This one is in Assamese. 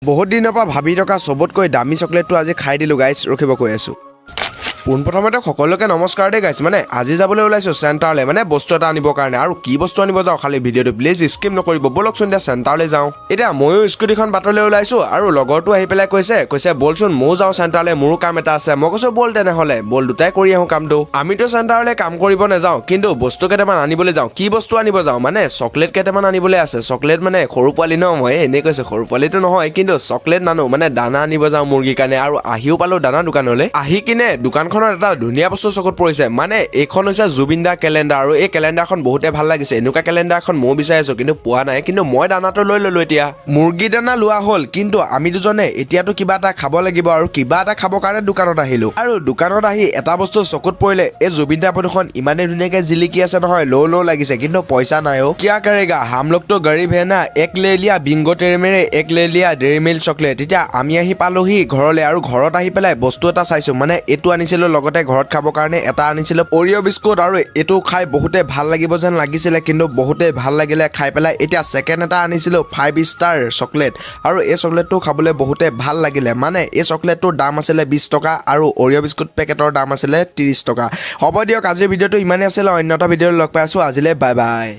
বহুত দিনৰ পৰা ভাবি থকা সবতকৈ দামী চকলেটটো আজি খাই দিলো গাইছ ৰখিব কৈ আছো পোনপ্ৰথমতে সকলোকে নমস্কাৰ দে গাইছ মানে আজি যাবলৈ ওলাইছো চেণ্টাৰলৈ মানে বস্তু এটা আনিবৰ কাৰণে আৰু কি বস্তু আনিব যাওঁ খালি ভিডিঅ'টো প্লিজ স্কিপ নকৰিব বলকচোন দিয়া চেণ্টাৰলৈ যাওঁ এতিয়া ময়ো স্কুটিখন বাটলৈ ওলাইছো আৰু লগৰটো আহি পেলাই কৈছে বলচোন ময়ো যাওঁ চেণ্টাৰলৈ মোৰো কাম এটা আছে মই কৈছো বল তেনেহ'লে বল দুটাই কৰি আহোঁ কামটো আমিতো চেণ্টাৰলৈ কাম কৰিব নাযাওঁ কিন্তু বস্তু কেইটামান আনিবলৈ যাওঁ কি বস্তু আনিব যাওঁ মানে চকলেট কেইটামান আনিবলৈ আছে চকলেট মানে সৰু পোৱালি ন মই এনেই কৈছো সৰু পোৱালিটো নহয় কিন্তু চকলেট নানো মানে দানা আনিব যাওঁ মুৰ্গীৰ কাৰণে আৰু আহিও পালো দানা দোকানলৈ আহি কিনে দোকানখনত এটা ধুনীয়া বস্তু চকুত পৰিছে মানে এইখন হৈছে জুবিন দা কেলেণ্ডাৰ আৰু এই কেলেণ্ডাৰখন বহুতে ভাল লাগিছে এনেকুৱা কেলেণ্ডাৰ এখন ময়ো বিচাৰি আছো কিন্তু পোৱা নাই কিন্তু মই দানাটো লৈ ললো এতিয়া মুৰ্গী দানা লোৱা হ'ল কিন্তু আমি দুজনে এতিয়াতো কিবা এটা খাব লাগিব আৰু কিবা এটা খাবৰ কাৰণে দোকানত আহিলো আৰু দোকানত আহি এটা বস্তু চকুত পৰিলে এই জুবিন দা ফটোখন ইমানে ধুনীয়াকে জিলিকি আছে নহয় লো লাগিছে কিন্তু পইচা নাই অ কিয়া কৰেগা হাম লোগ তো গৰীব হে না এক লে লিয়া বিংগো তেৰে মেৰে এক লে লিয়া ডেইৰী মিল্ক চকলেট এতিয়া আমি আহি পালোহি ঘৰলৈ আৰু ঘৰত আহি পেলাই বস্তু এটা চাইছো মানে এইটো আনিছিলো লগতে ঘৰত খাবৰ কাৰণে এটা আনিছিলো অৰিঅ' বিস্কুট আৰু এইটো খাই বহুতে ভাল লাগিব যেন লাগিছিলে কিন্তু বহুতে ভাল লাগিলে খাই পেলাই এতিয়া সেকেন্ড এটা আনিছিলো 5 ষ্টাৰ চকলেট আৰু এই চকলেটটো খাবলৈ বহুতে ভাল লাগিলে মানে এই চকলেটটোৰ দাম আছিলে 20 টকা আৰু অৰিঅ' বিস্কুট পেকেটৰ দাম আছিলে 30 টকা হ'ব দিয়ক আজিৰ ভিডিঅ'টো ইমানেই আছিল অন্য এটা ভিডিঅ'ত লগ পাই আছো আজিলৈ বাই বাই